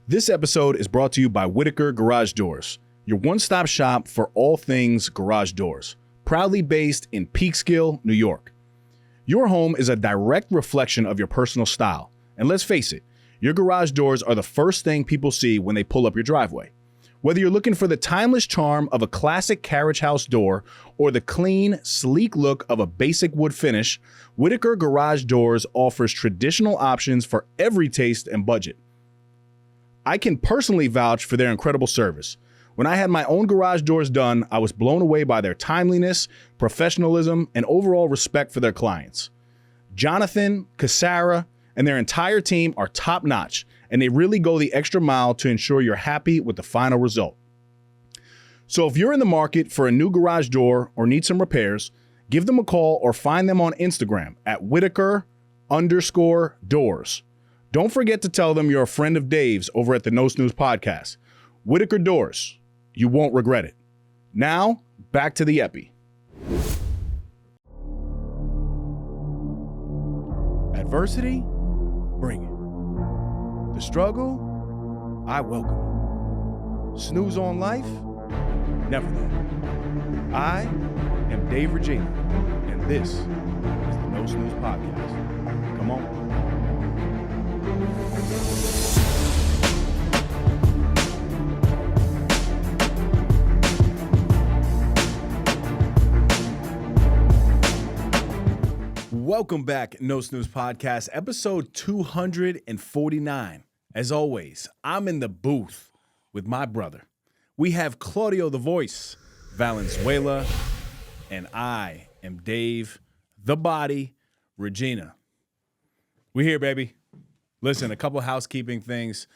This episode is brought to you by Whitaker Garage Doors, your one-stop shop for all things garage doors, proudly based in Peekskill, New York. Your home is a direct reflection of your personal style, and let's face it, your garage doors are the first thing people see when they pull up your driveway. Whether you're looking for the timeless charm of a classic carriage house door or the clean, sleek look of a basic wood finish, Whitaker Garage Doors offers traditional options for every taste and budget. I can personally vouch for their incredible service. When I had my own garage doors done, I was blown away by their timeliness, professionalism, and overall respect for their clients. Jonathan, Cassara, and their entire team are top-notch, and they really go the extra mile to ensure you're happy with the final result. So if you're in the market for a new garage door or need some repairs, give them a call or find them on Instagram at Whitaker_doors. Don't forget to tell them you're a friend of Dave's over at the No Snooze podcast. Whitaker Doors. You won't regret it. Now, back to the Epi. Adversity? Bring it. The struggle? I welcome it. Snooze on life? Never that. I am Dave Regina, and this is the No Snooze podcast. Come on. Welcome back, No Snooze Podcast, episode 249. As always, I'm in the booth with my brother. We have Claudio the Voice Valenzuela, and I am Dave the Body Regina. We're here, baby. Listen, a couple housekeeping things.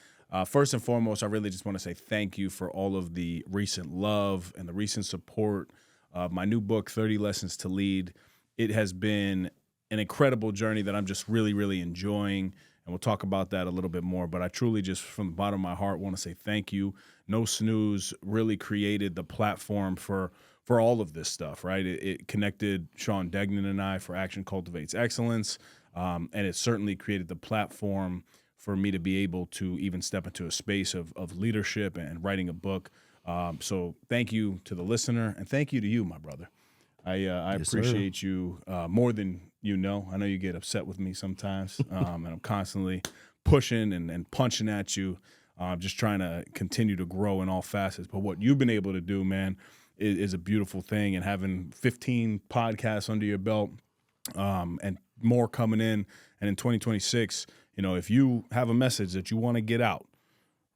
First and foremost, I really just want to say thank you for all of the recent love and the recent support of my new book, 30 Lessons to Lead. It has been an incredible journey that I'm just really, really enjoying, and we'll talk about that a little bit more. But I truly just, from the bottom of my heart, want to say thank you. No Snooze really created the platform for all of this stuff, right? It connected Sean Degnan and I for Action Cultivates Excellence, and it certainly created the platform for me to be able to even step into a space of leadership and writing a book. So thank you to the listener, and thank you to you, my brother. I Yes, appreciate you more than you know. I know you get upset with me sometimes, and I'm constantly pushing and punching at you, just trying to continue to grow in all facets. But what you've been able to do, man, is a beautiful thing. And having 15 podcasts under your belt, and more coming in, and in 2026, if you have a message that you want to get out,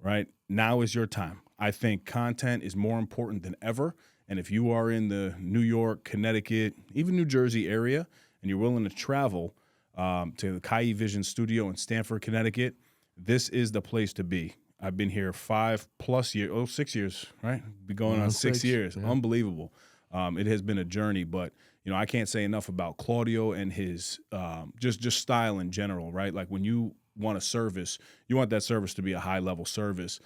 right, now is your time. I think content is more important than ever. And if you are in the New York, Connecticut, even New Jersey area, and you're willing to travel to the Kai Vision Studio in Stamford, Connecticut, this is the place to be. I've been here 5+ years, 6 years, right? Be going on 6 years. Yeah. Unbelievable. It has been a journey, but I can't say enough about Claudio and his just style in general, right? Like when you want a service, you want that service to be a high-level service.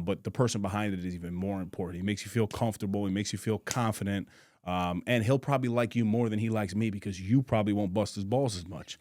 But the person behind it is even more important. He makes you feel comfortable. He makes you feel confident. And he'll probably like you more than he likes me because you probably won't bust his balls as much.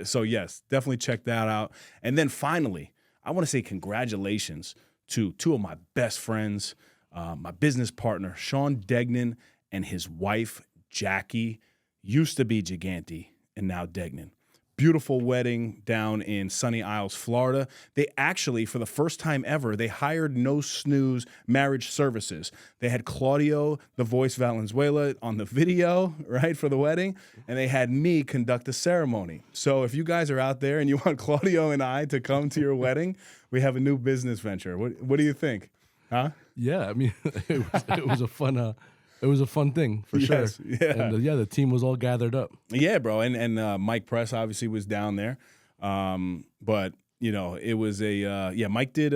So, yes, definitely check that out. And then finally, I want to say congratulations to two of my best friends, my business partner, Sean Degnan, and his wife, Jackie, used to be Gigante and now Degnan. Beautiful wedding down in Sunny Isles, Florida. They actually, for the first time ever, they hired No Snooze Marriage Services. They had Claudio, the Voice Valenzuela, on the video, right, for the wedding, and they had me conduct the ceremony. So if you guys are out there and you want Claudio and I to come to your wedding, we have a new business venture. What do you think? Huh? Yeah, I mean, it was a fun. It was a fun thing for sure. Yeah. And the team was all gathered up. Yeah, bro. And Mike Press obviously was down there. But it was Mike did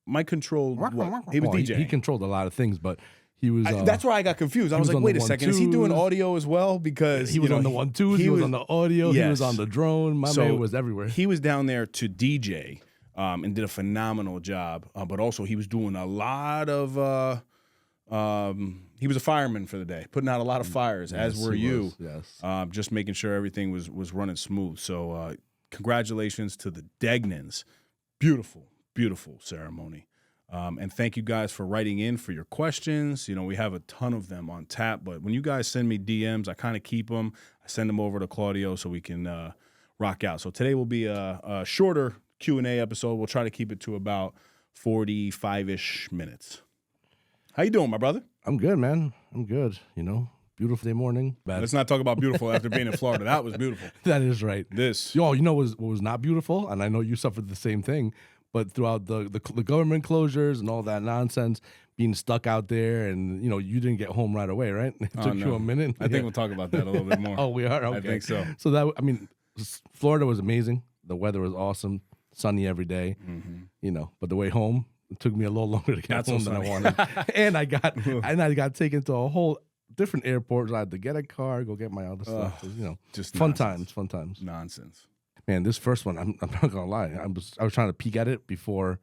Mike controlled what? He was DJing. He controlled a lot of things, but he was that's where I got confused. I was like, wait a second, is he doing audio as well? Because he was on the 1-2s, he was on the audio, yes. He was on the drone. My man was everywhere. He was down there to DJ and did a phenomenal job. But also he was doing a lot of he was a fireman for the day, putting out a lot of fires, as were you. Yes. Just making sure everything was running smooth. So congratulations to the Degnans. Beautiful, beautiful ceremony. And thank you guys for writing in for your questions. You know, we have a ton of them on tap, but when you guys send me DMs, I kind of keep them. I send them over to Claudio so we can rock out. So today will be a shorter Q&A episode. We'll try to keep it to about 45-ish minutes. How you doing, my brother? I'm good, man. I'm good. You know, beautiful day morning. Let's not talk about beautiful after being in Florida. That was beautiful. That is right. This. Yo, you know what was not beautiful? And I know you suffered the same thing, but throughout the government closures and all that nonsense, being stuck out there, and you know, you didn't get home right away, right? It took you a minute. I think we'll talk about that a little bit more. Oh, we are? Okay. I think so. So that, I mean, Florida was amazing. The weather was awesome, sunny every day, you know, but the way home, it took me a little longer to get Not so home than I sunny. wanted. and I got taken to a whole different airport. So I had to get a car, go get my other stuff. So, you know, Just fun nonsense. times. Nonsense. Man, this first one, I'm not gonna lie. I was trying to peek at it before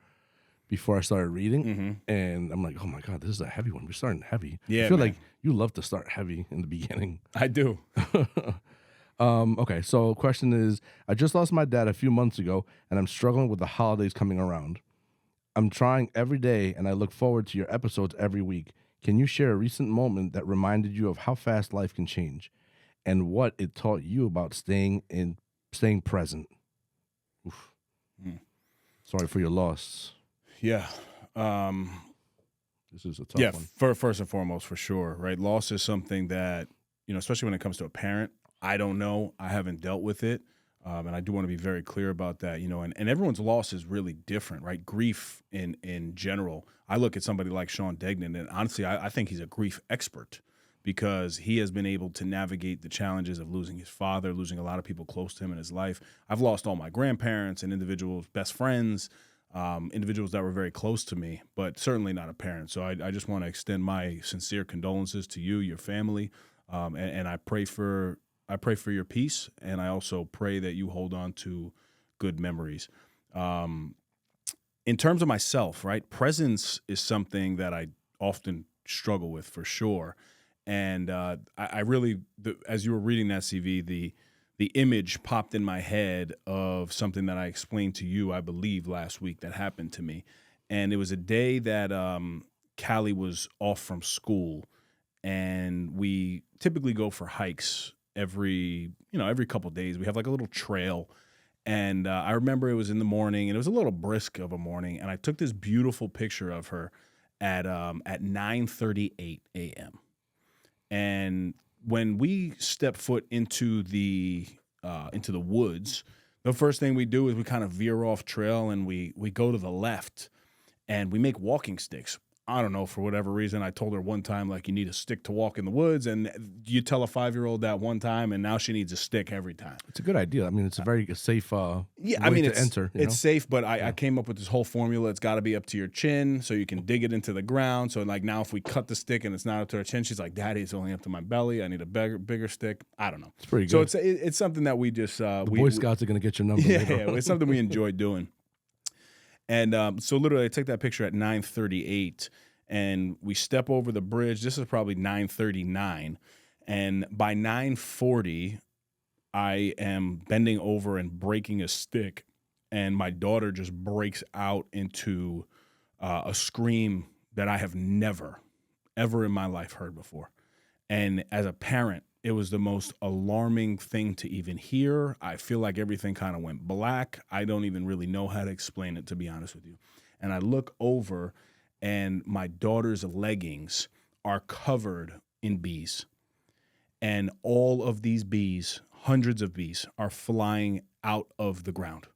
I started reading, and I'm like, oh my god, this is a heavy one. We're starting heavy. Yeah, I feel man. like you love to start heavy in the beginning. I do. Okay, so question is, I just lost my dad a few months ago, and I'm struggling with the holidays coming around. I'm trying every day, and I look forward to your episodes every week. Can you share a recent moment that reminded you of how fast life can change, and what it taught you about staying present? Oof. Sorry for your loss. Yeah. This is a tough one. First and foremost, for sure, right? Loss is something that, you know, especially when it comes to a parent, I don't know. I haven't dealt with it. And I do want to be very clear about that, you know, and everyone's loss is really different, right? Grief in general. I look at somebody like Sean Degnan, and honestly, I think he's a grief expert because he has been able to navigate the challenges of losing his father, losing a lot of people close to him in his life. I've lost all my grandparents and individuals, best friends, individuals that were very close to me, but certainly not a parent. So I just want to extend my sincere condolences to you, your family, and I pray for your peace, and I also pray that you hold on to good memories. In terms of myself, right, presence is something that I often struggle with for sure. And I really, as you were reading that, CV, the image popped in my head of something that I explained to you, I believe, last week that happened to me. And it was a day that Callie was off from school, and we typically go for hikes every couple days. We have like a little trail. And I remember it was in the morning, and it was a little brisk of a morning, and I took this beautiful picture of her at 9:38 a.m. And when we step foot into the woods, the first thing we do is we kind of veer off trail, and we go to the left, and we make walking sticks. I don't know, for whatever reason, I told her one time, like, you need a stick to walk in the woods, and you tell a 5-year-old that one time, and now she needs a stick every time. It's a good idea. I mean, it's a very safe way it's, to enter. It's safe, but I came up with this whole formula. It's got to be up to your chin, so you can dig it into the ground. So, like, now if we cut the stick and it's not up to her chin, she's like, Daddy, it's only up to my belly. I need a bigger stick. I don't know. It's pretty good. So it's something that we just Boy Scouts are going to get your number. Yeah, it's something we enjoy doing. And so literally I take that picture at 9:38, and we step over the bridge. This is probably 9:39. And by 9:40, I am bending over and breaking a stick, and my daughter just breaks out into a scream that I have never, ever in my life heard before. And as a parent, it was the most alarming thing to even hear. I feel like everything kind of went black. I don't even really know how to explain it, to be honest with you. And I look over, and my daughter's leggings are covered in bees. And all of these bees, hundreds of bees, are flying out of the ground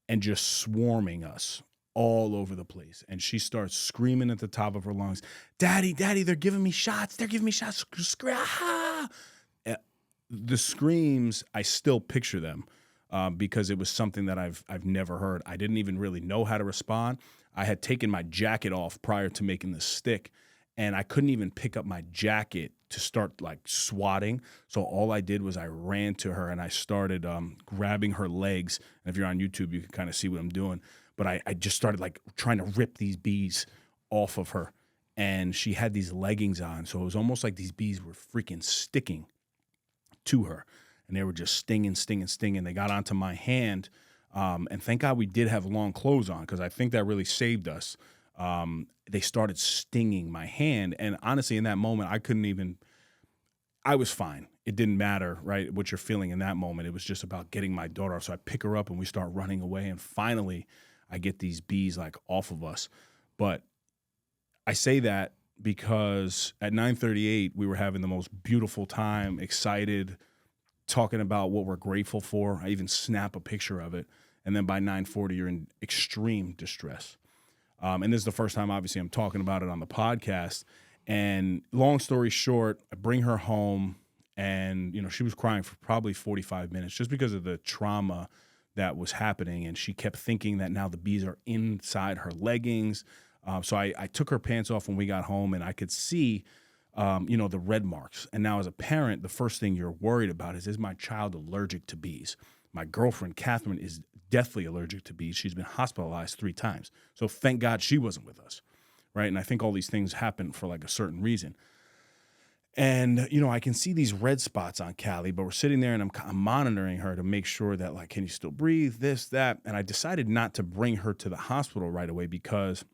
and just swarming us all over the place. And she starts screaming at the top of her lungs, Daddy, they're giving me shots. They're giving me shots. The screams, I still picture them because it was something that I've never heard. I didn't even really know how to respond. I had taken my jacket off prior to making the stick, and I couldn't even pick up my jacket to start like swatting. So all I did was I ran to her, and I started grabbing her legs. And if you're on YouTube, you can kind of see what I'm doing. But I just started like trying to rip these bees off of her. And she had these leggings on. So it was almost like these bees were freaking sticking to her. And they were just stinging. They got onto my hand. And thank God we did have long clothes on, because I think that really saved us. They started stinging my hand. And honestly, in that moment, I was fine. It didn't matter, right, what you're feeling in that moment. It was just about getting my daughter off. So I pick her up and we start running away. And finally, I get these bees like off of us. But I say that because at 9:38, we were having the most beautiful time, excited, talking about what we're grateful for. I even snap a picture of it. And then by 9:40, you're in extreme distress. And this is the first time, obviously, I'm talking about it on the podcast. And long story short, I bring her home, and she was crying for probably 45 minutes just because of the trauma that was happening. And she kept thinking that now the bees are inside her leggings. So I took her pants off when we got home, and I could see, the red marks. And now as a parent, the first thing you're worried about is my child allergic to bees? My girlfriend, Catherine, is deathly allergic to bees. She's been hospitalized 3 times. So thank God she wasn't with us, right? And I think all these things happen for like a certain reason. And, I can see these red spots on Callie, but we're sitting there and I'm monitoring her to make sure that, like, can you still breathe, this, that. And I decided not to bring her to the hospital right away because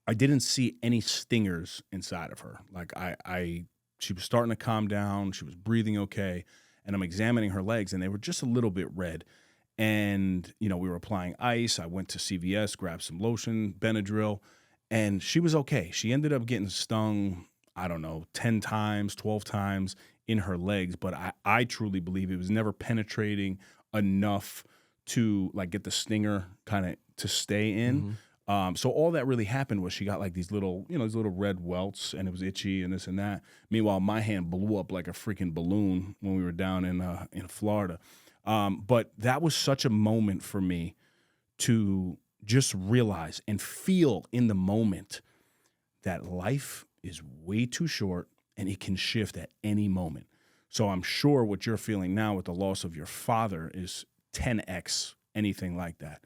I didn't see any stingers inside of her. Like she was starting to calm down. She was breathing okay. And I'm examining her legs, and they were just a little bit red. And, we were applying ice. I went to CVS, grabbed some lotion, Benadryl, and she was okay. She ended up getting stung, I don't know, 10 times, 12 times in her legs. But I truly believe it was never penetrating enough to, like, get the stinger kind of to stay in. So all that really happened was she got like these little red welts, and it was itchy and this and that. Meanwhile, my hand blew up like a freaking balloon when we were down in Florida. But that was such a moment for me to just realize and feel in the moment that life is way too short and it can shift at any moment. So I'm sure what you're feeling now with the loss of your father is 10x anything like that.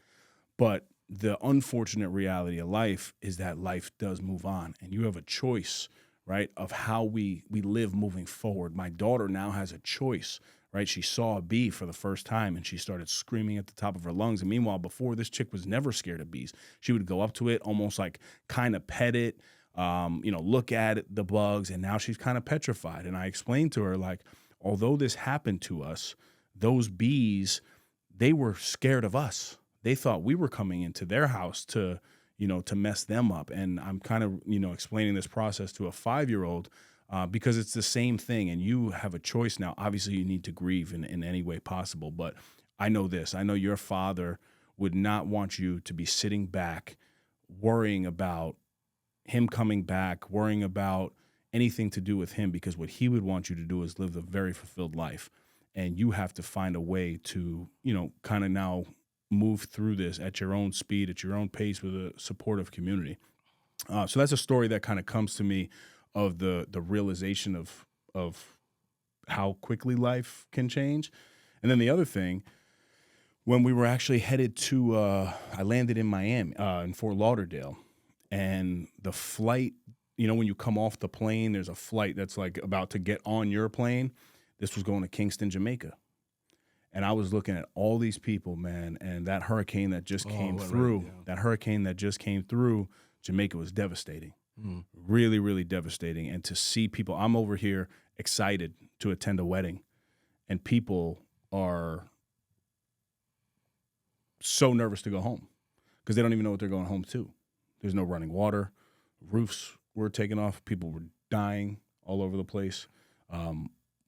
But the unfortunate reality of life is that life does move on, and you have a choice, right, of how we live moving forward. My daughter now has a choice, right? She saw a bee for the first time, and she started screaming at the top of her lungs. And meanwhile, before, this chick was never scared of bees. She would go up to it, almost like kind of pet it, look at it, the bugs, and now she's kind of petrified. And I explained to her, like, although this happened to us, those bees, they were scared of us. They thought we were coming into their house to mess them up. And I'm kind of, explaining this process to a 5-year-old because it's the same thing. And you have a choice now. Obviously, you need to grieve in any way possible. But I know this. I know your father would not want you to be sitting back worrying about him coming back, worrying about anything to do with him, because what he would want you to do is live a very fulfilled life. And you have to find a way to, kind of now move through this at your own speed, at your own pace, with a supportive community. So that's a story that kind of comes to me of the realization of how quickly life can change. And then the other thing, when we were actually headed to, I landed in Miami, in Fort Lauderdale, and the flight, when you come off the plane, there's a flight that's like about to get on your plane. This was going to Kingston, Jamaica. And I was looking at all these people, man, and that hurricane that just came through, Jamaica was devastating. Really, really devastating. And to see people, I'm over here excited to attend a wedding, and people are so nervous to go home because they don't even know what they're going home to. There's no running water. Roofs were taken off. People were dying all over the place.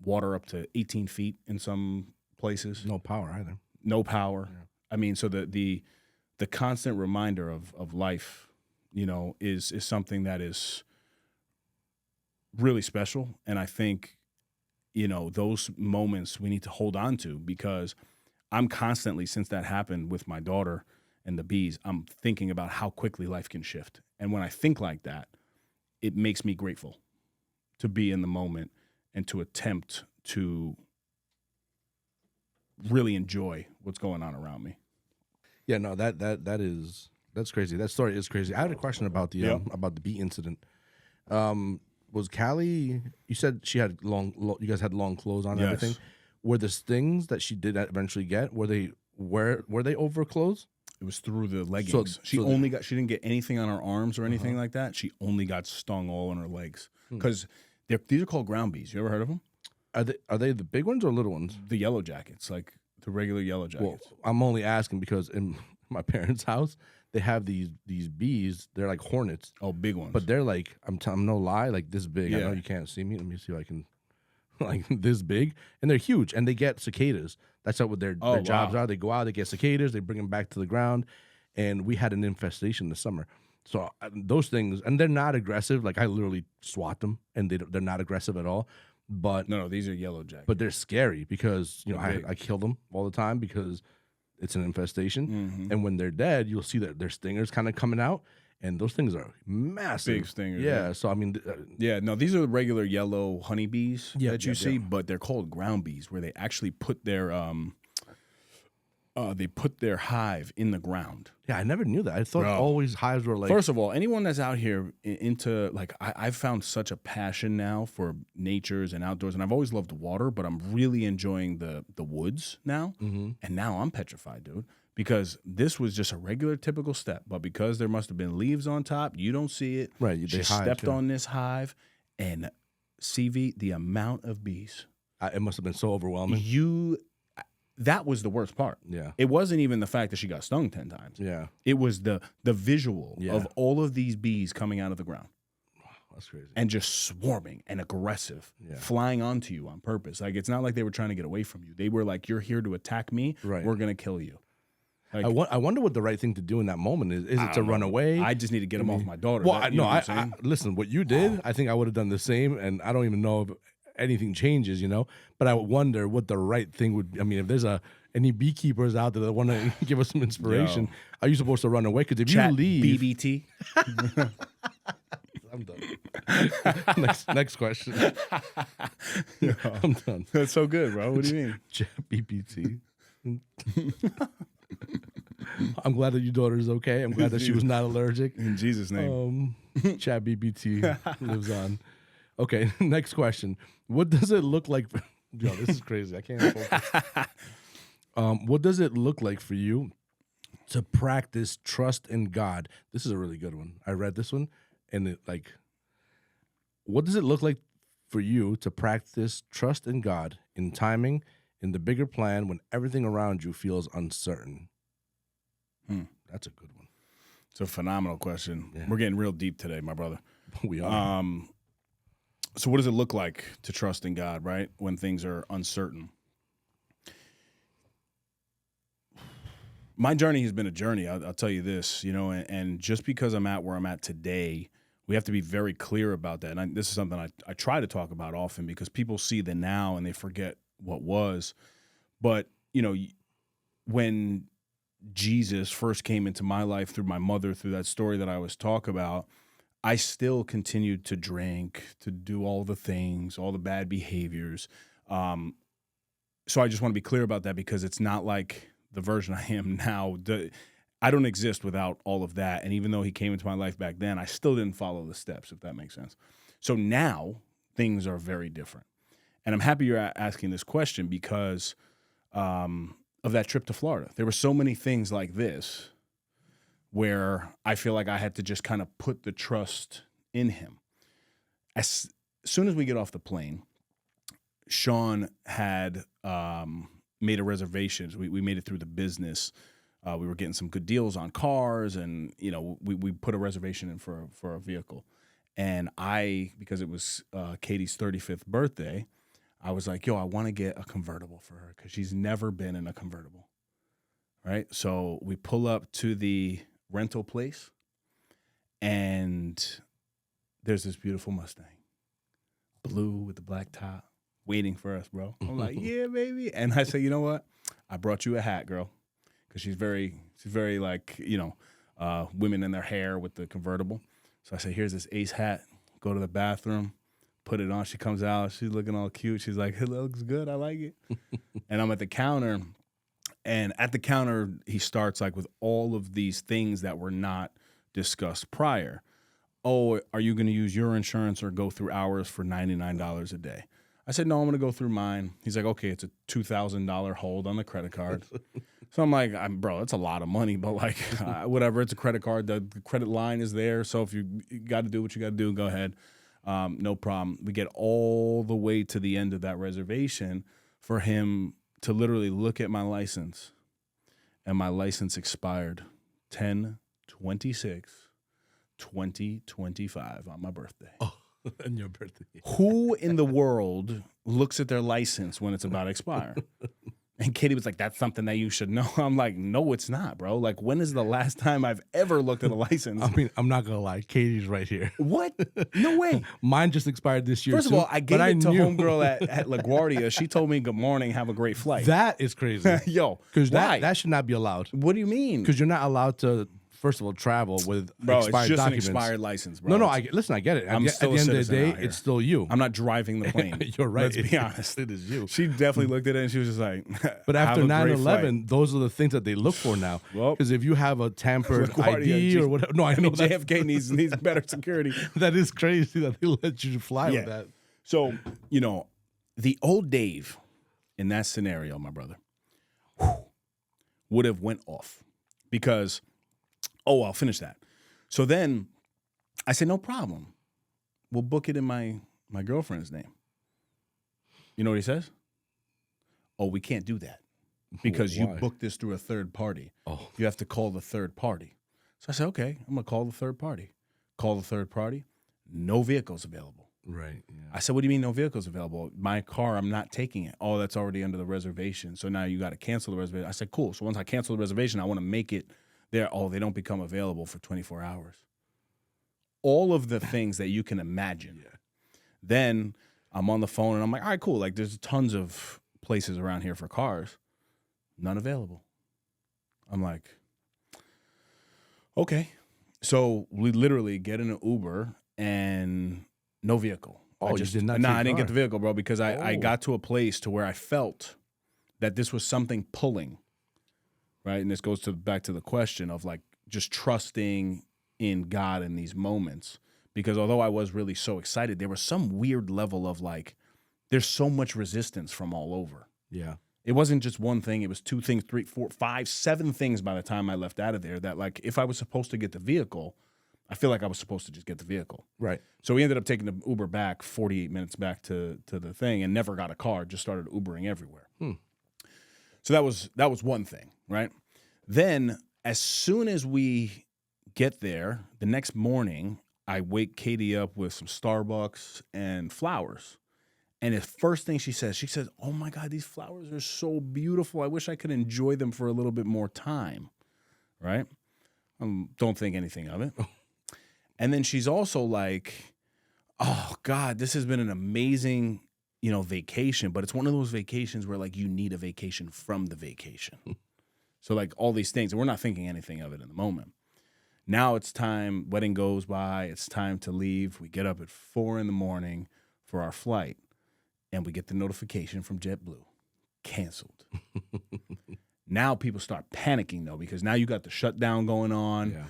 Water up to 18 feet in some places. No power either. No power. Yeah. I mean, so the constant reminder of life, is something that is really special. And I think, those moments we need to hold on to, because I'm constantly, since that happened with my daughter and the bees, I'm thinking about how quickly life can shift. And when I think like that, it makes me grateful to be in the moment and to attempt to really enjoy what's going on around me. Yeah, no, that's crazy. That story is crazy. I had a question about the bee incident. Was Callie? You said she had you guys had long clothes on and Yes. everything. Were the stings that she did eventually get? Were they were they over clothes? It was through the leggings. She didn't get anything on her arms or anything like that. She only got stung all on her legs because these are called ground bees. You ever heard of them? Are they the big ones or little ones? The yellow jackets, like the regular yellow jackets. Well, I'm only asking because in my parents' house they have these bees. They're like hornets. Oh, big ones. But they're like I'm no lie, like this big. I Yeah. know you can't see me. Let me see if I can. Like this big, and they're huge, and they get cicadas. That's what their jobs are. They go out, they get cicadas, they bring them back to the ground, and we had an infestation this summer. So those things, and they're not aggressive. Like I literally swat them, and they're not aggressive at all. But no, these are yellow jackets. but they're scary because They're big. I kill them all the time because it's an infestation. And when they're dead, you'll see that their stingers kind of coming out, and those things are massive. Big stingers, Yeah. So I mean, Yeah, no, these are the regular yellow honeybees that you yeah, see, yeah. but they're called ground bees, where they actually put their hive in the ground. yeah, I never knew that. I thought Bro. always hives were like First of all, anyone that's out here into like I've found such a passion now for natures and outdoors, and I've always loved water, but I'm really enjoying the woods now. And now I'm petrified, dude, because this was just a regular, typical step, but because there must have been leaves on top, you don't see it. Right, She they hive, stepped yeah. on this hive, and CV, the amount of bees. it must have been so overwhelming. That was the worst part. Yeah. It wasn't even the fact that she got stung 10 times. Yeah, It was the visual Yeah. of all of these bees coming out of the ground that's crazy. and just swarming and aggressive, Yeah. flying onto you on purpose. Like, it's not like they were trying to get away from you. They were like, you're here to attack me. Right. We're going to kill you. Like, I wonder what the right thing to do in that moment is. Is it to run away? I just need to get them off my daughter. well, That- you know what I'm saying? listen. What you did, I think I would have done the same, and I don't even know if anything changes, But I wonder what the right thing would. I mean, if there's any beekeepers out there that want to give us some inspiration, Yo. are you supposed to run away? Because if Chat you leave, BBT. I'm done. next question. I'm done. That's so good, bro. What do you mean? Chat BPT. I'm glad that your daughter is okay. I'm glad that she was not allergic. In Jesus' name. Chat BBT lives on. Okay, next question. What does it look like? Yo, this is crazy. I can't focus. What does it look like for you to practice trust in God? This is a really good one. I read this one, and what does it look like for you to practice trust in God in timing, in the bigger plan, when everything around you feels uncertain? That's a good one. It's a phenomenal question. Yeah. We're getting real deep today, my brother. We are. So what does it look like to trust in God, right? When things are uncertain. My journey has been a journey. I'll tell you this, and just because I'm at where I'm at today, we have to be very clear about that. And this is something I try to talk about often because people see the now and they forget what was. But, when Jesus first came into my life through my mother, through that story that I was talking about, I still continued to drink, to do all the things, all the bad behaviors. So I just want to be clear about that because it's not like the version I am now. I don't exist without all of that. And even though he came into my life back then, I still didn't follow the steps, if that makes sense. So now things are very different. And I'm happy you're asking this question because of that trip to Florida. There were so many things like this where I feel like I had to just kind of put the trust in him. As soon as we get off the plane, Sean had made a reservation. We made it through the business. We were getting some good deals on cars, and we put a reservation in for a vehicle. And because it was Katie's 35th birthday, I was like, yo, I want to get a convertible for her because she's never been in a convertible, right? So we pull up to the rental place, and there's this beautiful Mustang, blue with the black top, waiting for us, bro. I'm like, yeah, baby. And I say, you know what? I brought you a hat, girl, because she's very like, women in their hair with the convertible. So I say, here's this Ace hat. Go to the bathroom, put it on. She comes out. She's looking all cute. She's like, it looks good. I like it. And I'm at the counter. And at the counter, he starts like with all of these things that were not discussed prior. Oh, are you going to use your insurance or go through ours for $99 a day? I said, no, I'm going to go through mine. He's like, okay, it's a $2,000 hold on the credit card. So I'm like, bro, that's a lot of money, but like, whatever, it's a credit card. The credit line is there. So if you got to do what you got to do, go ahead. No problem. We get all the way to the end of that reservation for him to literally look at my license, and my license expired 10/26/2025 on my birthday. Oh, on your birthday. Who in the world looks at their license when it's about to expire? And Katie was like, that's something that you should know. I'm like, no, it's not, bro. Like, when is the last time I've ever looked at a license? I mean, I'm not going to lie. Katie's right here. What? No way. Mine just expired this year. First of all, I gave it to homegirl at LaGuardia. She told me, good morning, have a great flight. That is crazy. Yo, Because why? that should not be allowed. What do you mean? Because you're not allowed to, first of all, travel with Bro, expired it's just documents. an expired license, bro. No, listen, I get it. I'm At still the a end of the citizen day, out here. it's still you. I'm not driving the plane. You're right. Let's be honest. It is you. She definitely looked at it and she was just like, But have after a great 9/11, those are the things that they look for now. Well, Because if you have a tampered LaGuardia, ID or whatever, no, I know that JFK needs better security. that is crazy that they let you fly with that. So, the old Dave in that scenario, my brother, would have went off because, I'll finish that. So then I said, no problem. We'll book it in my girlfriend's name. You know what he says? Oh, we can't do that because you Why? booked this through a third party. Oh, You have to call the third party. So I said, okay, I'm going to call the third party. Call the third party. No vehicles available. right. Yeah. I said, what do you mean no vehicles available? My car, I'm not taking it. Oh, that's already under the reservation. So now you got to cancel the reservation. I said, cool. So once I cancel the reservation, I want to make it there. Oh, they don't become available for 24 hours. All of the things that you can imagine. Yeah. Then I'm on the phone and I'm like, all right, cool. Like there's tons of places around here for cars. None available. I'm like, okay. So we literally get in an Uber and no vehicle. Oh, you did not No, take I didn't car. get the vehicle, bro, because I Oh. got to a place to where I felt that this was something pulling, right? And this goes back to the question of like just trusting in God in these moments. Because although I was really so excited, there was some weird level of like, there's so much resistance from all over. Yeah. It wasn't just one thing. It was 2 things, 3, 4, 5, 7 things by the time I left out of there that like, if I was supposed to get the vehicle, I feel like I was supposed to just get the vehicle. Right. So we ended up taking the Uber back 48 minutes back to the thing and never got a car, just started Ubering everywhere. So that was one thing, right? Then as soon as we get there, the next morning, I wake Katie up with some Starbucks and flowers. And the first thing she says, oh my God, these flowers are so beautiful. I wish I could enjoy them for a little bit more time, right? Don't think anything of it. And then she's also like, oh God, this has been an amazing, vacation, but it's one of those vacations where like you need a vacation from the vacation. So like all these things, and we're not thinking anything of it in the moment. Now it's time, wedding goes by, it's time to leave. We get up at 4 a.m. for our flight, and we get the notification from JetBlue, canceled. Now people start panicking though, because now you got the shutdown going on. Yeah.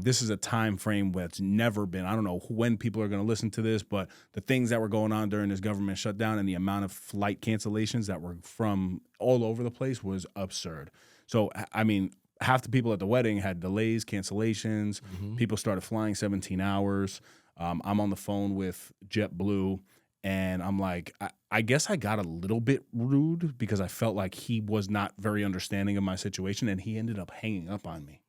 This is a time frame where it's never been. I don't know when people are going to listen to this, but the things that were going on during this government shutdown and the amount of flight cancellations that were from all over the place was absurd. So, I mean, half the people at the wedding had delays, cancellations. People started flying 17 hours. I'm on the phone with JetBlue, and I'm like, I guess I got a little bit rude because I felt like he was not very understanding of my situation, and he ended up hanging up on me.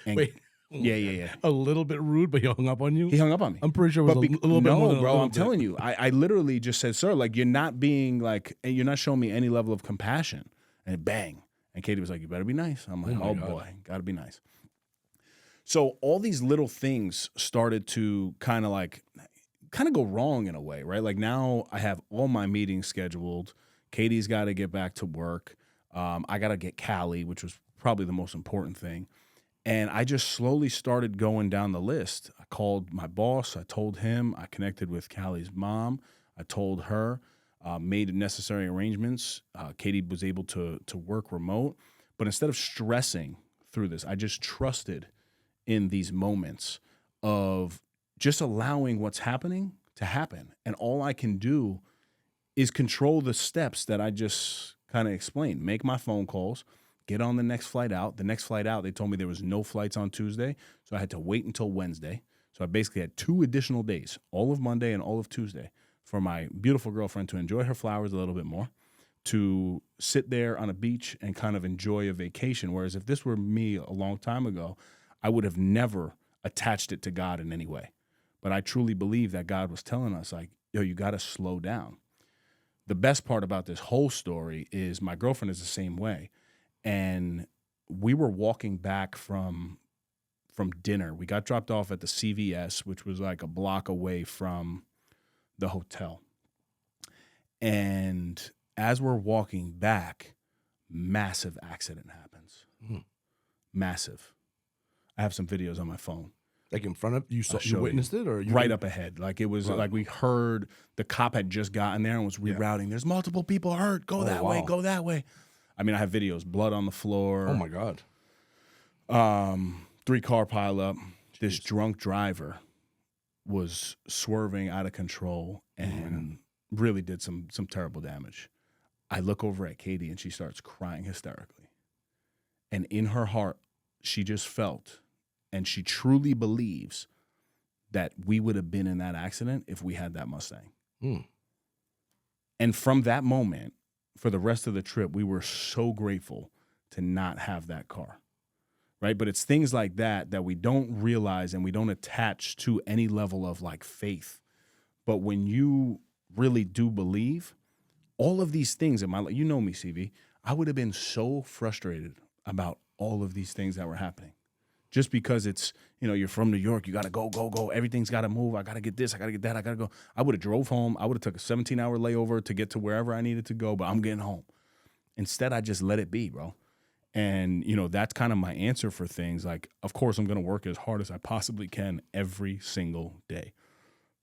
And Wait. Yeah. A little bit rude, but he hung up on you? He hung up on me. I'm pretty sure it was a little bit more No, than a bro, little I'm bit. telling you. I literally just said, sir, like, you're not being like, you're not showing me any level of compassion. And bang. And Katie was like, you better be nice. I'm like, my oh God. boy, gotta be nice. So all these little things started to kind of go wrong in a way, right? Like now I have all my meetings scheduled. Katie's got to get back to work. I got to get Callie, which was probably the most important thing. And I just slowly started going down the list. I called my boss. I told him. I connected with Callie's mom. I told her, made necessary arrangements. Katie was able to work remote. But instead of stressing through this, I just trusted in these moments of just allowing what's happening to happen. And all I can do is control the steps that I just kind of explained. Make my phone calls, get on the next flight out. The next flight out, they told me there was no flights on Tuesday, so I had to wait until Wednesday. So I basically had 2 additional days, all of Monday and all of Tuesday, for my beautiful girlfriend to enjoy her flowers a little bit more, to sit there on a beach and kind of enjoy a vacation. Whereas if this were me a long time ago, I would have never attached it to God in any way. But I truly believe that God was telling us, like, yo, you got to slow down. The best part about this whole story is my girlfriend is the same way. And we were walking back from dinner. We got dropped off at the CVS, which was like a block away from the hotel. And as we're walking back, massive accident happens. Massive. I have some videos on my phone. Like in front of you, I'll show you witnessed it, or you right up ahead. Like it was like we heard the cop had just gotten there and was rerouting. There's multiple people hurt. Go that way. Go that way. I mean, I have videos. Blood on the floor. Oh my God. 3-car pileup. This drunk driver was swerving out of control and really did some terrible damage. I look over at Katie and she starts crying hysterically. And in her heart, she just felt, and she truly believes, that we would have been in that accident if we had that Mustang. And from that moment, for the rest of the trip, we were so grateful to not have that car, right? But it's things like that that we don't realize and we don't attach to any level of like faith. But when you really do believe, all of these things in my life, you know me, CV, I would have been so frustrated about all of these things that were happening. Just because it's, you know, you're from New York, you got to go. Everything's got to move. I got to get this. I got to get that. I got to go. I would have drove home. I would have took a 17-hour layover to get to wherever I needed to go, but I'm getting home. Instead, I just let it be, bro. And, you know, that's kind of my answer for things. Like, of course, I'm going to work as hard as I possibly can every single day.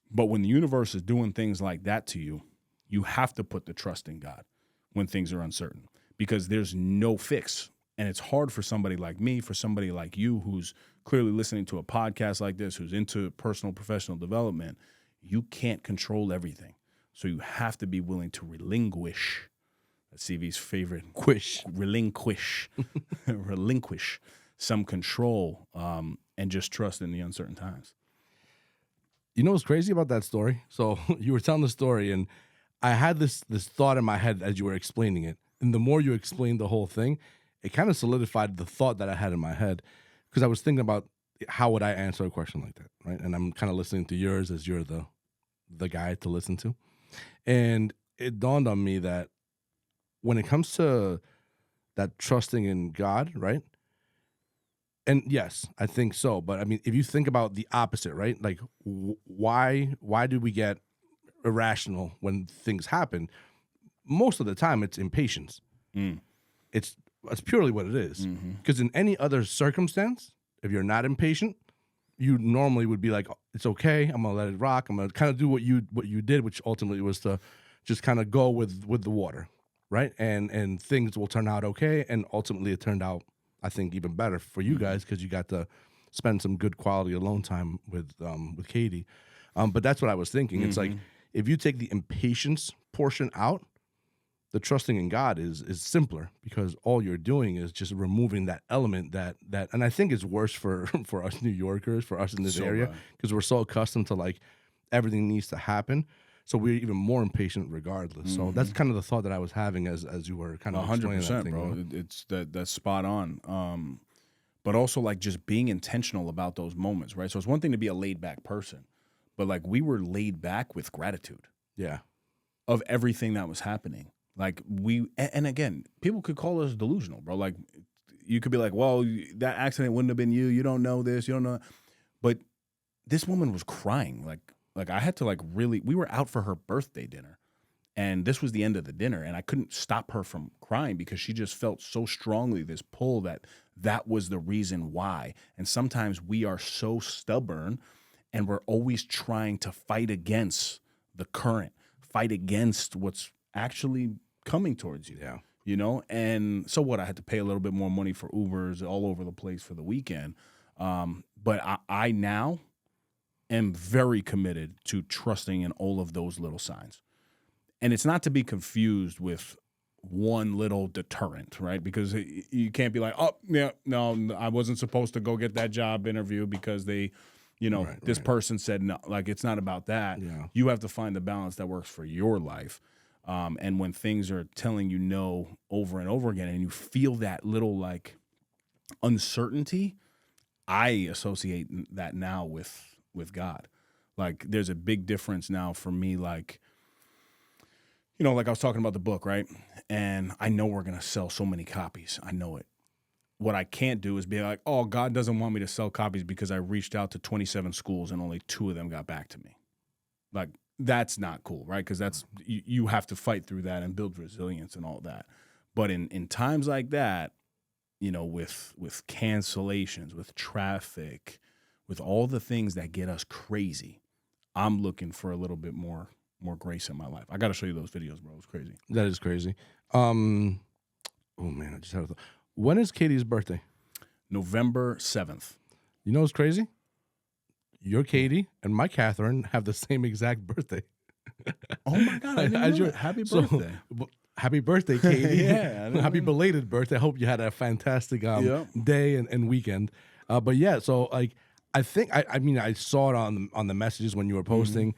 But when the universe is doing things like that to you, you have to put the trust in God when things are uncertain, because there's no fix. And it's hard for somebody like me, for somebody like you, who's clearly listening to a podcast like this, who's into personal, professional development. You can't control everything. So you have to be willing to relinquish. That's CV's favorite. Relinquish some control, and just trust in the uncertain times. You know what's crazy about that story? So you were telling the story, and I had this thought in my head as you were explaining it. And the more you explained the whole thing, it kind of solidified the thought that I had in my head, because I was thinking about how would I answer a question like that, right? And I'm kind of listening to yours as you're the guy to listen to. And it dawned on me that when it comes to that trusting in God, right? And yes, I think so. But I mean, if you think about the opposite, right? Like why do we get irrational when things happen? Most of the time it's impatience. That's purely what it is. Because in any other circumstance, if you're not impatient, you normally would be like, oh, it's okay, I'm gonna let it rock. I'm gonna kind of do what you did, which ultimately was to just kind of go with the water, right? And things will turn out okay. And ultimately, it turned out, I think, even better for you guys, because you got to spend some good quality alone time with Katie. But that's what I was thinking. It's like, if you take the impatience portion out, the trusting in God is simpler, because all you're doing is just removing that element that and I think it's worse for us New Yorkers, for us in this area, because we're so accustomed to like everything needs to happen. So we're even more impatient regardless. So that's kind of the thought that I was having as you were kind of 100%, bro. It's that's spot on. But also like just being intentional about those moments, right? So it's one thing to be a laid back person, but like we were laid back with gratitude. Yeah. Of everything that was happening. Like and again, people could call us delusional, bro. Like you could be like, well, that accident wouldn't have been you. You don't know this. You don't know. But this woman was crying. Like I had to like really, we were out for her birthday dinner, and this was the end of the dinner, and I couldn't stop her from crying because she just felt so strongly this pull that was the reason why. And sometimes we are so stubborn, and we're always trying to fight against the current, fight against what's actually coming towards you. Yeah. You know? And so what? I had to pay a little bit more money for Ubers all over the place for the weekend. But I now am very committed to trusting in all of those little signs. And it's not to be confused with one little deterrent, right? Because you can't be like, oh, yeah, no, I wasn't supposed to go get that job interview because they, this person said no. Like, it's not about that. Yeah. You have to find the balance that works for your life. And when things are telling you no over and over again, and you feel that little like uncertainty, I associate that now with God. Like, there's a big difference now for me. Like, like I was talking about the book, right? And I know we're going to sell so many copies. I know it. What I can't do is be like, oh, God doesn't want me to sell copies because I reached out to 27 schools and only 2 of them got back to me. Like, that's not cool, right? Because that's you have to fight through that and build resilience and all that. But in times like that, with cancellations, with traffic, with all the things that get us crazy, I'm looking for a little bit more grace in my life. I got to show you those videos, bro. It's crazy. That is crazy. Oh man, I just had a thought. When is Katie's birthday? November 7th. You know what's crazy? Your Katie and my Catherine have the same exact birthday. Oh my God! I didn't know that. Happy birthday! Happy birthday, Katie. Yeah. Happy belated birthday. I hope you had a fantastic day and weekend. But yeah, so like I think I saw it on the messages when you were posting,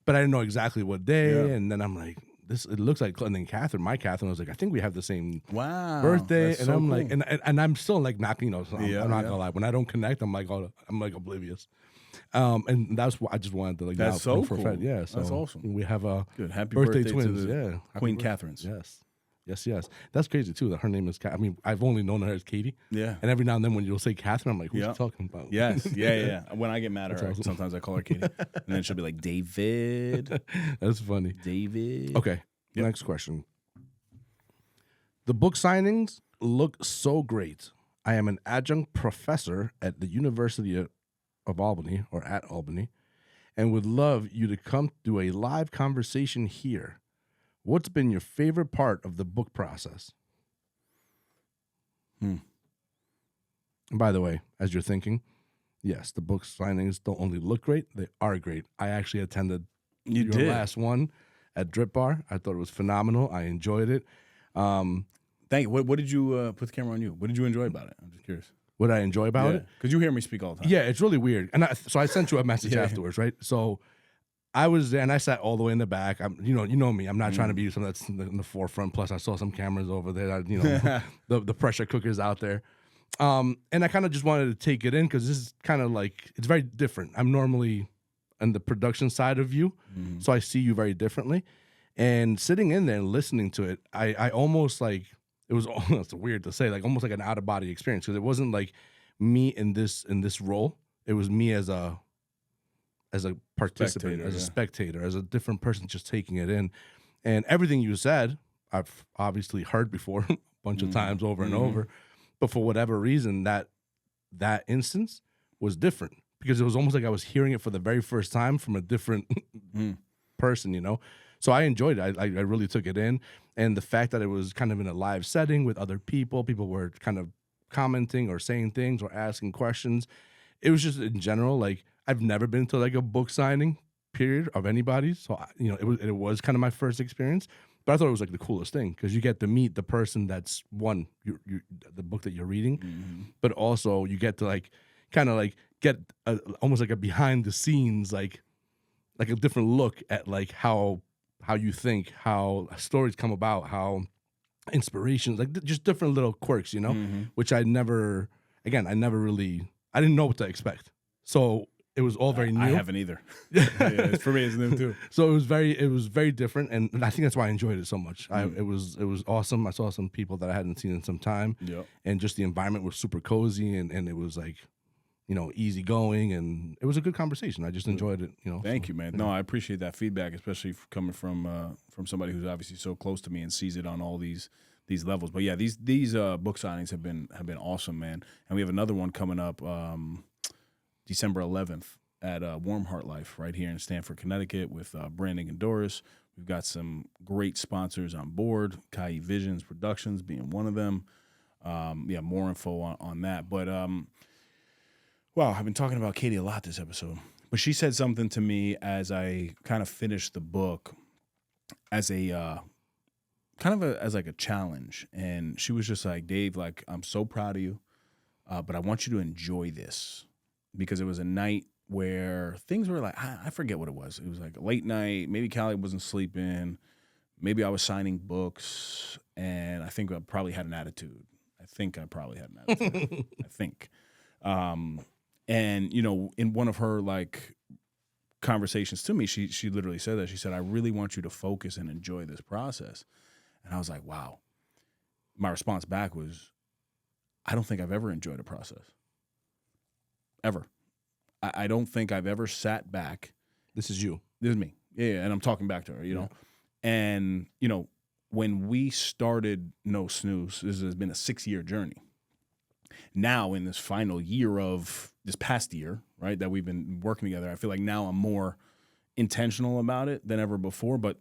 but I didn't know exactly what day. Yeah. And then I'm like, it looks like, and then my Catherine was like, I think we have the same birthday. And I'm like, and I'm still like not, I'm not gonna lie. When I don't connect, I'm like oblivious. And that's what I just wanted to like. That's so cool. Yeah, so that's awesome. We have a good happy birthday twins. To the Queen Catherine's. Yes. That's crazy too. That her name is. I've only known her as Katie. Yeah. And every now and then when you'll say Catherine, I'm like, who's she talking about? Yes. Yeah. When I get mad at her, awesome. Sometimes I call her Katie, and then she'll be like, David. That's funny. David. Okay. Yep. Next question. The book signings look so great. I am an adjunct professor at the University of Albany, or at Albany, and would love you to come do a live conversation here. What's been your favorite part of the book process? And by the way, as you're thinking, yes, the book signings don't only look great, they are great. I actually attended your last one at Drip Bar. I thought it was phenomenal. I enjoyed it. Thank you. What did you put the camera on you? What did you enjoy about it? I'm just curious. What I enjoy about it? Because you hear me speak all the time. Yeah, it's really weird. And so I sent you a message afterwards, right? So I was there and I sat all the way in the back. You know me. I'm not trying to be someone that's in the forefront. Plus, I saw some cameras over there. The pressure cookers out there. And I kind of just wanted to take it in because this is kind of like, it's very different. I'm normally on the production side of you, so I see you very differently. And sitting in there and listening to it, I almost like, it was almost weird to say, like almost like an out of body experience, because it wasn't like me in this role. It was me as a participant, a spectator, as a different person just taking it in. And everything you said, I've obviously heard before a bunch of times over and over. But for whatever reason, that instance was different, because it was almost like I was hearing it for the very first time from a different person, So I enjoyed it. I really took it in. And the fact that it was kind of in a live setting with other people were kind of commenting or saying things or asking questions. It was just in general, like, I've never been to like a book signing period of anybody. So, it was kind of my first experience. But I thought it was like the coolest thing, because you get to meet the person that's the book that you're reading, but also you get to like kind of like get almost like a behind the scenes, like a different look at like how you think, how stories come about, how inspirations, like just different little quirks, which I didn't know what to expect. So it was all very new. I haven't either. For me, it's new too. So it was very different, and I think that's why I enjoyed it so much. It was awesome. I saw some people that I hadn't seen in some time, and just the environment was super cozy, and it was like, easy going, and it was a good conversation. I just enjoyed it. Thank you, man. No, I appreciate that feedback, especially coming from somebody who's obviously so close to me and sees it on all these levels. But yeah, these book signings have been awesome, man. And we have another one coming up December 11th at Warm Heart Life right here in Stamford, Connecticut, with Branding and Doris. We've got some great sponsors on board, Kai Visions Productions being one of them. More info on that. But wow, I've been talking about Katie a lot this episode. But she said something to me as I kind of finished the book as a kind of as like a challenge. And she was just like, Dave, like, I'm so proud of you, but I want you to enjoy this, because it was a night where things were like, I forget what it was. It was like a late night. Maybe Callie wasn't sleeping. Maybe I was signing books, and I think I probably had an attitude. I think I probably had an attitude. I think. And, you know, in one of her like conversations to me, she literally said that. She said, I really want you to focus and enjoy this process. And I was like, wow. My response back was, I don't think I've ever enjoyed a process. Ever. I don't think I've ever sat back. This is you. This is me. Yeah, and I'm talking back to her, you know. And, you know, when we started No Snooze, this has been a 6-year journey. Now, in this final year of this past year, right, that we've been working together, I feel like now I'm more intentional about it than ever before. But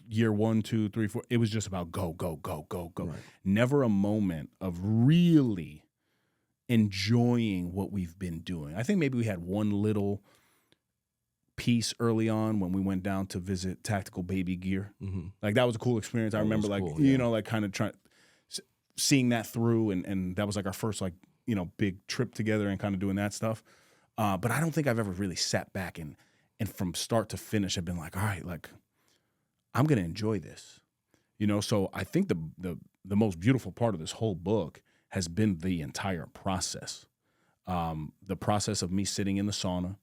year 1, 2, 3, 4, it was just about go, go, go, go, go. Right. Never a moment of really enjoying what we've been doing. I think maybe we had one little piece early on when we went down to visit Tactical Baby Gear. Mm-hmm. Like, that was a cool experience. I remember, like, cool, you know, like kind of seeing that through, and that was like our first, like, you know, big trip together and kind of doing that stuff. But I don't think I've ever really sat back and from start to finish I've been like, all right, like, I'm going to enjoy this, you know? So I think the most beautiful part of this whole book has been the entire process. The process of me sitting in the sauna,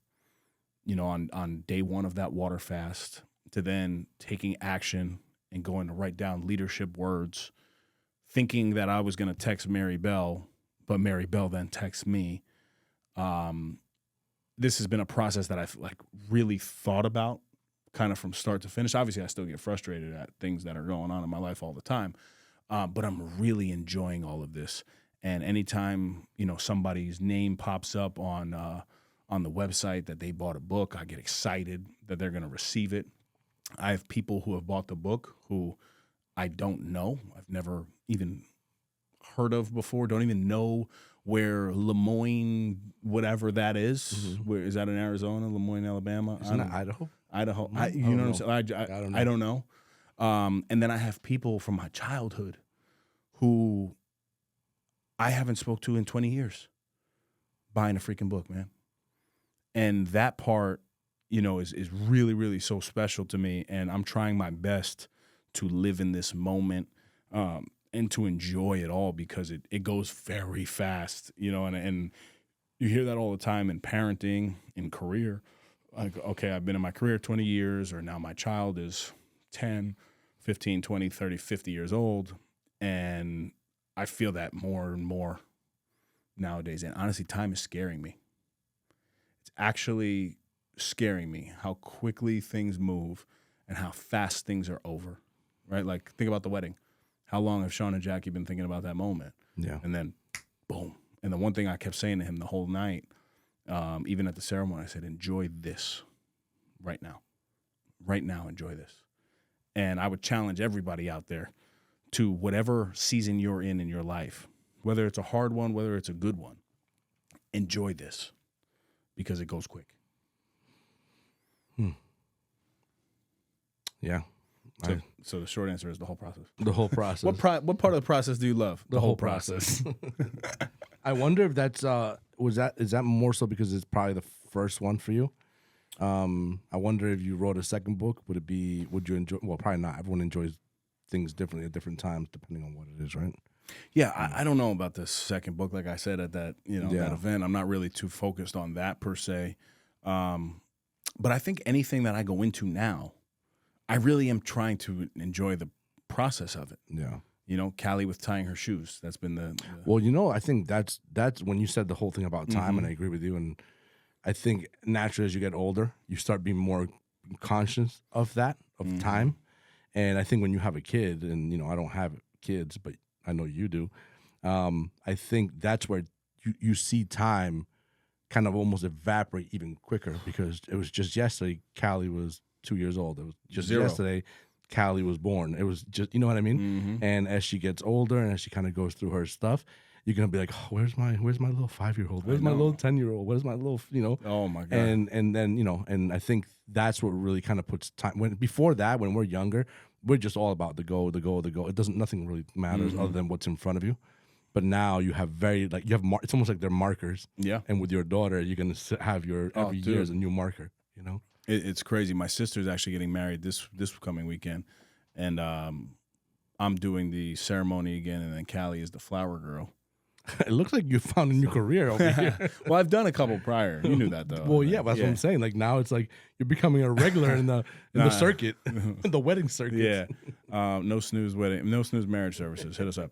you know, on day 1 of that water fast, to then taking action and going to write down leadership words, thinking that I was going to text Mary Bell, but Mary Bell then texts me. This has been a process that I've like really thought about kind of from start to finish. Obviously, I still get frustrated at things that are going on in my life all the time, but I'm really enjoying all of this. And anytime, you know, somebody's name pops up on the website that they bought a book, I get excited that they're going to receive it. I have people who have bought the book who I don't know. I've never even heard of before. Don't even know where Lemoyne, whatever that is. Mm-hmm. Where is that in Arizona? Lemoyne, Alabama? Isn't that Idaho? Idaho. I You know don't what I'm saying? I don't know. And then I have people from my childhood who I haven't spoke to in 20 years buying a freaking book, man. And that part, you know, is really, really so special to me. And I'm trying my best to live in this moment and to enjoy it all, because it goes very fast, you know, and you hear that all the time in parenting, in career. Like, okay, I've been in my career 20 years, or now my child is 10, 15, 20, 30, 50 years old. And I feel that more and more nowadays. And honestly, time is scaring me. It's actually scaring me how quickly things move and how fast things are over, right? Like, think about the wedding. How long have Sean and Jackie been thinking about that moment? Yeah. And then, boom. And the one thing I kept saying to him the whole night, even at the ceremony, I said, enjoy this right now. Right now, enjoy this. And I would challenge everybody out there to whatever season you're in your life, whether it's a hard one, whether it's a good one, enjoy this, because it goes quick. Yeah. So the short answer is the whole process. The whole process. What part of the process do you love? The whole process. I wonder if that's is that more so because it's probably the first one for you? I wonder if you wrote a second book, would you enjoy? Well, probably not. Everyone enjoys things differently at different times, depending on what it is, right? Yeah, I don't know about the second book. Like I said at that, that event, I'm not really too focused on that per se. But I think anything that I go into now, I really am trying to enjoy the process of it. Yeah. You know, Callie with tying her shoes. That's been the Well, I think that's when you said the whole thing about time, and I agree with you. And I think naturally as you get older, you start being more conscious of that, of time. And I think when you have a kid, and I don't have kids, but I know you do, I think that's where you see time kind of almost evaporate even quicker, because it was just yesterday Callie was 2 years old. It was just yesterday Callie was born. It was just, you know what I mean? And as she gets older and as she kind of goes through her stuff, you're gonna be like, oh, where's my little 5-year-old? Where's my know. little 10-year-old? Where's my little, Oh my God. and then and I think that's what really kind of puts time. When before that, when we're younger, we're just all about the go. It doesn't, nothing really matters other than what's in front of you. But now you have it's almost like they're markers. Yeah. And with your daughter, you're gonna have your every year is a new marker. It's crazy. My sister's actually getting married this coming weekend, and I'm doing the ceremony again, and then Callie is the flower girl. It looks like you found a new career over here. Well, I've done a couple prior. You knew that though. Well, yeah, that's what I'm saying. Like now, it's like you're becoming a regular in the circuit, in the wedding circuit. Yeah. No snooze wedding, no snooze marriage services. Hit us up.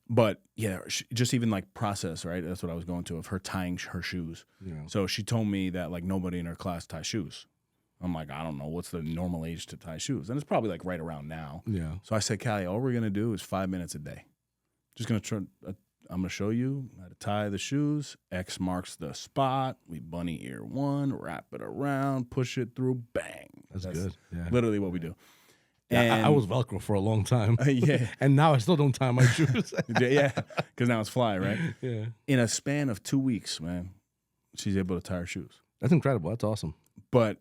But yeah, just even like process, right? That's what I was going to, of her tying her shoes. Yeah. So she told me that like nobody in her class ties shoes. I'm like, I don't know, what's the normal age to tie shoes? And it's probably like right around now. Yeah. So I said, Callie, all we're gonna do is 5 minutes a day. Just gonna try. I'm gonna show you how to tie the shoes. X marks the spot. We bunny ear one, wrap it around, push it through, bang. That's good. Yeah. Literally what we do. I was Velcro for a long time. Yeah. And now I still don't tie my shoes. Yeah, because now it's fly, right? Yeah. In a span of 2 weeks, man, she's able to tie her shoes. That's incredible. That's awesome. But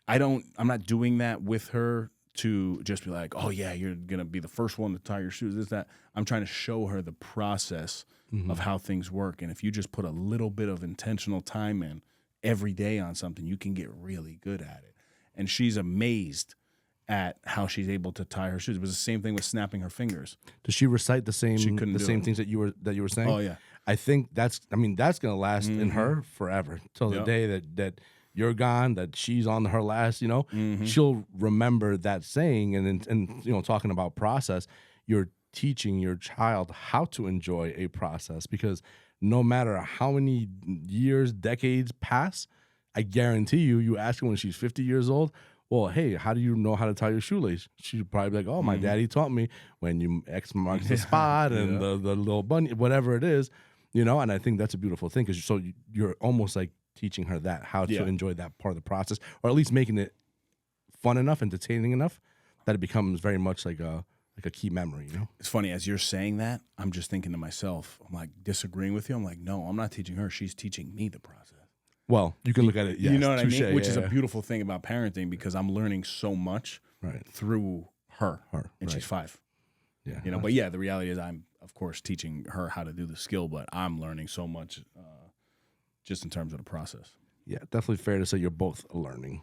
I'm not doing that with her to just be like, oh yeah, you're gonna be the first one to tie your shoes. This, that. I'm trying to show her the process of how things work. And if you just put a little bit of intentional time in every day on something, you can get really good at it. And she's amazed at how she's able to tie her shoes. It was the same thing with snapping her fingers. Does she recite the same couldn't do it. things that you were saying? Oh yeah. I think that's gonna last in her forever till the Yep. day that you're gone, that she's on her last. She'll remember that saying, and talking about process, you're teaching your child how to enjoy a process, because no matter how many years, decades pass, I guarantee you ask her when she's 50 years old, well, hey, how do you know how to tie your shoelace? She'd probably be like, oh, my daddy taught me when you X marks the spot and the little bunny, whatever it is, and I think that's a beautiful thing, because you're almost like teaching her that, how to enjoy that part of the process, or at least making it fun enough, entertaining enough, that it becomes very much like a key memory. It's funny, as you're saying that, I'm just thinking to myself, I'm like disagreeing with you. I'm like, no, I'm not teaching her. She's teaching me the process. Well, you can look at it, yes, you know what I mean? Which is a yeah. beautiful thing about parenting, because I'm learning so much through her. And she's 5. Yeah. But yeah, the reality is I'm, of course, teaching her how to do the skill, but I'm learning so much just in terms of the process. Yeah, definitely fair to say you're both learning.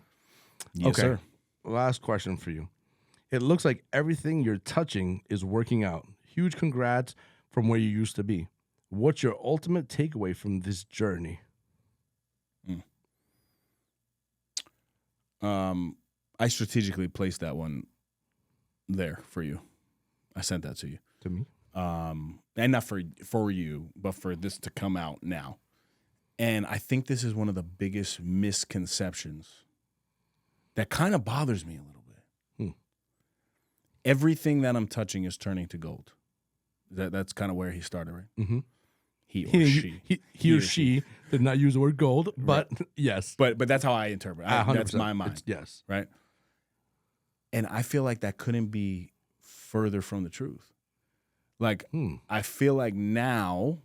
Yes, Okay. sir. Last question for you. It looks like everything you're touching is working out. Huge congrats from where you used to be. What's your ultimate takeaway from this journey? I strategically placed that one there for you. I sent that to you. To me? And not for you, but for this to come out now. And I think this is one of the biggest misconceptions that kind of bothers me a little bit. Everything that I'm touching is turning to gold. That's kind of where he started, right? Mm-hmm. He or she. He or she did not use the word gold, but yes. But that's how I interpret it. That's my mind. Yes. Right? And I feel like that couldn't be further from the truth. Like, I feel like now,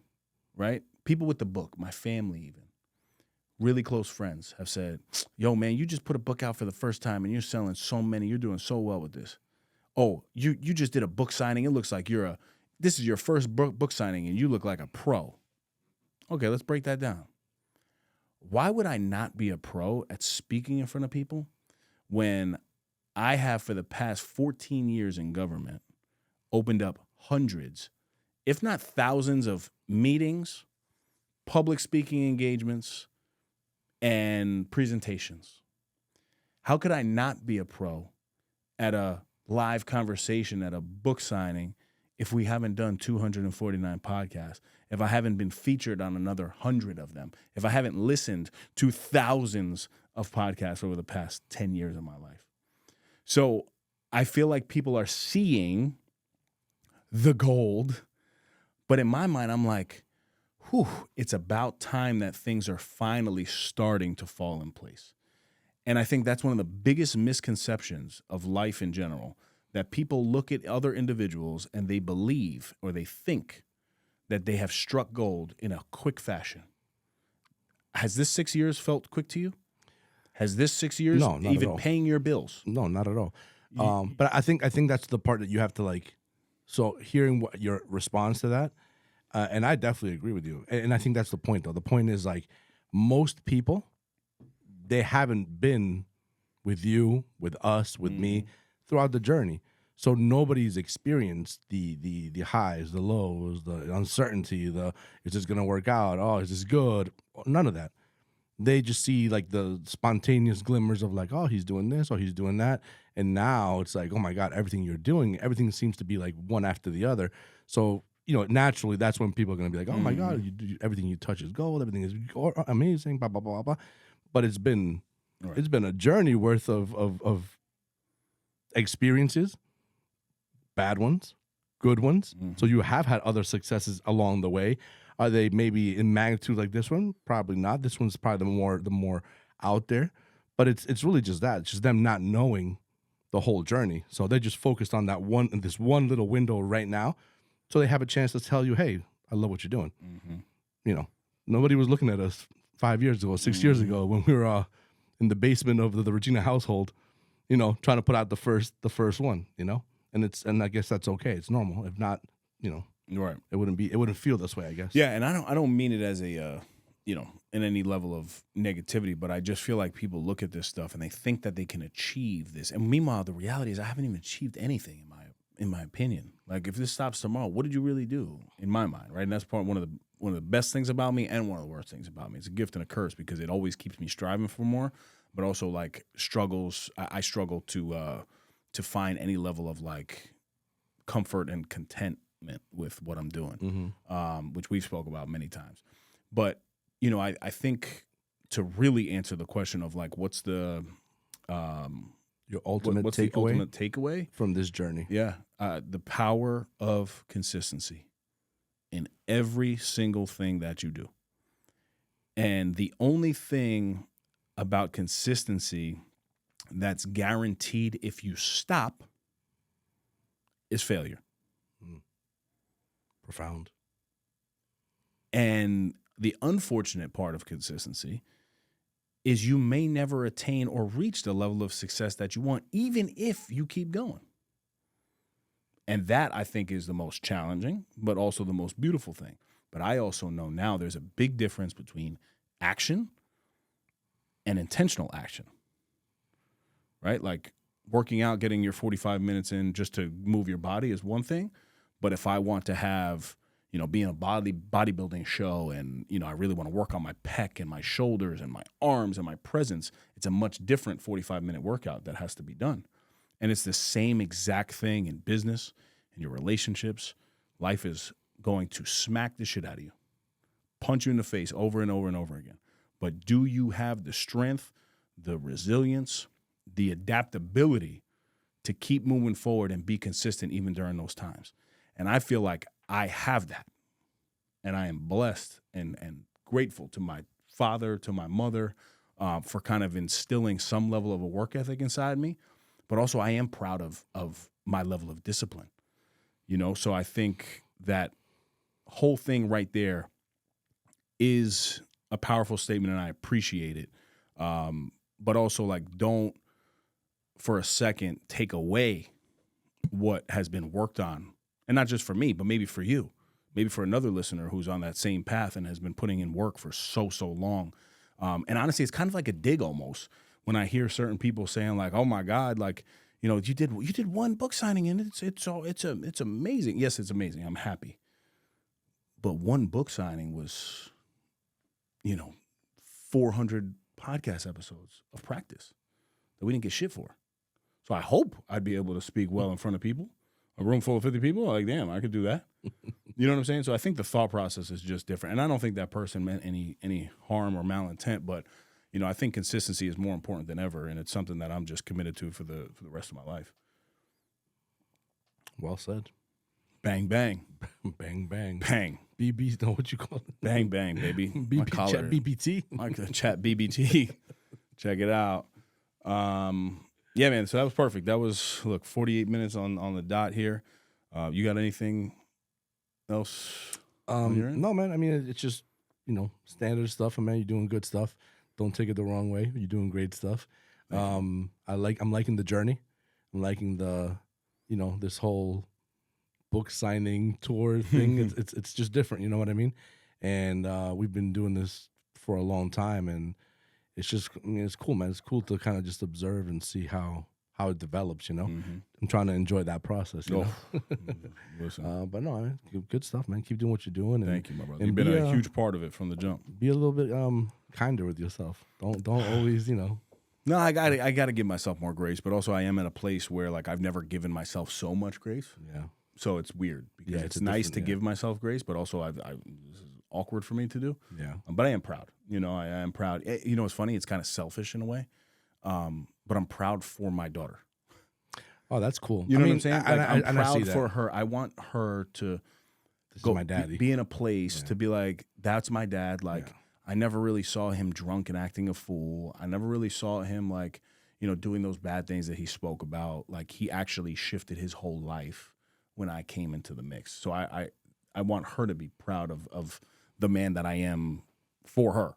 right, people with the book, my family even, really close friends have said, yo, man, you just put a book out for the first time and you're selling so many. You're doing so well with this. Oh, you just did a book signing. It looks like this is your first book signing and you look like a pro. Okay, let's break that down. Why would I not be a pro at speaking in front of people when I have, for the past 14 years in government, opened up hundreds, if not thousands, of meetings, public speaking engagements, and presentations? How could I not be a pro at a live conversation, at a book signing, if we haven't done 249 podcasts, if I haven't been featured on another 100 of them, if I haven't listened to thousands of podcasts over the past 10 years of my life? So I feel like people are seeing the gold, but in my mind, I'm like, it's about time that things are finally starting to fall in place. And I think that's one of the biggest misconceptions of life in general, that people look at other individuals and they believe or they think that they have struck gold in a quick fashion. Has this 6 years felt quick to you? Has this 6 years No, not at even all. paying your bills? No, not at all. But I think that's the part that you have to like. So hearing what your response to that, and I definitely agree with you. And I think that's the point, though. The point is like most people, they haven't been with you, with us, with me throughout the journey. So nobody's experienced the highs, the lows, the uncertainty, is this gonna work out? Oh, is this good? None of that. They just see like the spontaneous glimmers of like, oh, he's doing this or he's doing that. And now it's like, oh my God, everything you're doing, everything seems to be like one after the other. So, naturally, that's when people are going to be like, oh my God, everything you touch is gold. Everything is amazing, blah, blah, blah, blah. But it's been a journey worth of experiences, bad ones, good ones. So you have had other successes along the way. Are they maybe in magnitude like this one? Probably not. This one's probably the more out there. But it's really just that. It's just them not knowing the whole journey. So they're just focused on this one little window right now. So they have a chance to tell you, hey, I love what you're doing. Nobody was looking at us 5 years ago, 6 years ago when we were in the basement of the Regina household, trying to put out the first one, and I guess that's okay. It's normal. If not, Right. it wouldn't feel this way, I guess. Yeah, and I don't mean it as a in any level of negativity, but I just feel like people look at this stuff and they think that they can achieve this. And meanwhile, the reality is I haven't even achieved anything in my opinion. Like if this stops tomorrow, what did you really do in my mind, right? And that's one of the best things about me and one of the worst things about me. It's a gift and a curse because it always keeps me striving for more, but also like I struggle to find any level of like comfort and contentment with what I'm doing, which we've spoke about many times. But I think to really answer the question of like, what's the Your ultimate what's takeaway the ultimate takeaway from this journey? Yeah, the power of consistency in every single thing that you do. And the only thing about consistency that's guaranteed if you stop is failure. Profound. And the unfortunate part of consistency is you may never attain or reach the level of success that you want, even if you keep going. And that, I think, is the most challenging, but also the most beautiful thing. But I also know now there's a big difference between action and intentional action, right? Like working out, getting your 45 minutes in just to move your body is one thing. But if I want to have, be in a bodybuilding show and, I really want to work on my pec and my shoulders and my arms and my presence, it's a much different 45-minute workout that has to be done. And it's the same exact thing in business, in your relationships. Life is going to smack the shit out of you, punch you in the face over and over and over again. But do you have the strength, the resilience, the adaptability to keep moving forward and be consistent even during those times? And I feel like I have that. And I am blessed and grateful to my father, to my mother, for kind of instilling some level of a work ethic inside me. But also I am proud of my level of discipline. So I think that whole thing right there is a powerful statement and I appreciate it. But also like don't for a second take away what has been worked on. And not just for me, but maybe for you, maybe for another listener who's on that same path and has been putting in work for so long. And honestly, it's kind of like a dig almost when I hear certain people saying like, "Oh my God, like you did one book signing and it's amazing." Yes, it's amazing. I'm happy, but one book signing was, 400 podcast episodes of practice that we didn't get shit for. So I hope I'd be able to speak well in front of people. A room full of 50 people, like, damn, I could do that. You know what I'm saying? So I think the thought process is just different. And I don't think that person meant any harm or malintent, but, I think consistency is more important than ever, and it's something that I'm just committed to for the rest of my life. Well said. Bang, bang. Bang, bang. Bang. BB, know what you call it? Bang, bang, baby. My collar. Chat BBT. My chat BBT. Check it out. Yeah, man. So that was perfect. That was, look, 48 minutes on the dot here. You got anything else? on your end? No, man. I mean, it's just, standard stuff. Man, you're doing good stuff. Don't take it the wrong way. You're doing great stuff. I'm liking the journey. I'm liking the, this whole book signing tour thing. It's just different. You know what I mean? And we've been doing this for a long time, and it's just, it's cool, man. It's cool to kind of just observe and see how it develops. I'm trying to enjoy that process. You know? Listen, But no, man, good stuff, man. Keep doing what you're doing. And, thank you, my brother. and You've been be, a huge part of it from the jump. Be a little bit kinder with yourself. Don't always, No, I gotta give myself more grace, but also I am at a place where like I've never given myself so much grace. Yeah. So it's weird because Yeah, it's it's a nice to different- give myself grace, but also this is awkward for me to do. Yeah. But I am proud. I am proud. You know, it's funny. It's kind of selfish in a way, but I'm proud for my daughter. Oh, that's cool. You know what I'm saying? Like, I'm and I see proud that. for her. I want her to This go is my daddy. be in a place to be like, that's my dad. Like, I never really saw him drunk and acting a fool. I never really saw him like, doing those bad things that he spoke about. Like, he actually shifted his whole life when I came into the mix. So I want her to be proud of the man that I am for her.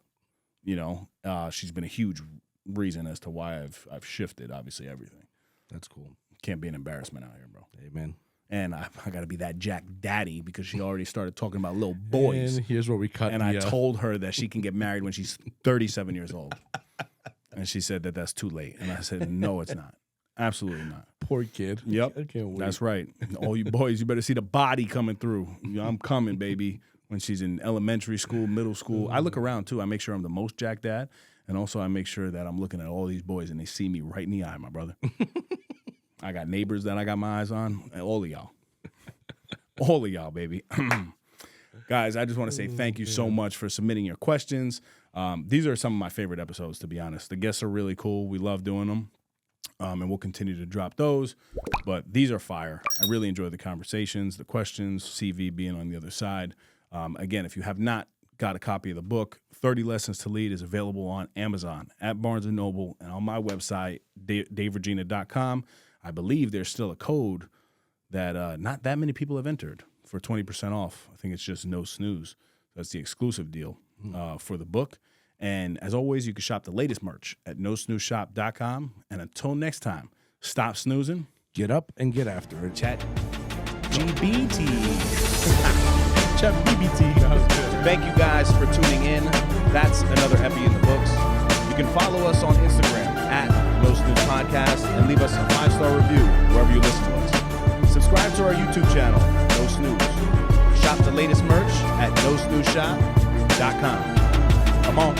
She's been a huge reason as to why I've shifted, obviously, everything. That's cool. Can't be an embarrassment out here, bro. Amen. And I got to be that Jack daddy because she already started talking about little boys. And here's where we cut. And I told her that she can get married when she's 37 years old. And she said that that's too late. And I said, no, it's not. Absolutely not. Poor kid. Yep. I can't wait. That's right. All you boys, you better see the body coming through. I'm coming, baby. When she's in elementary school, middle school. I look around, too. I make sure I'm the most Jack dad. And also I make sure that I'm looking at all these boys and they see me right in the eye, my brother. I got neighbors that I got my eyes on. And all of y'all. All of y'all, baby. Guys, I just want to say thank you so much for submitting your questions. These are some of my favorite episodes, to be honest. The guests are really cool. We love doing them. And we'll continue to drop those. But these are fire. I really enjoy the conversations, the questions, CV being on the other side. Again, if you have not got a copy of the book, 30 Lessons to Lead is available on Amazon, at Barnes & Noble, and on my website, daveregina.com. I believe there's still a code that not that many people have entered for 20% off. I think it's just No Snooze. That's the exclusive deal for the book. And as always, you can shop the latest merch at nosnoozeshop.com. And until next time, stop snoozing. Get up and get after it. Chat GBT. Chat BBT. Thank you guys for tuning in. That's another Epi in the books. You can follow us on Instagram at No Snooze Podcast and leave us a 5-star review wherever you listen to us. Subscribe to our YouTube channel, No Snooze. Shop the latest merch at nosnoozeshop.com. Come on.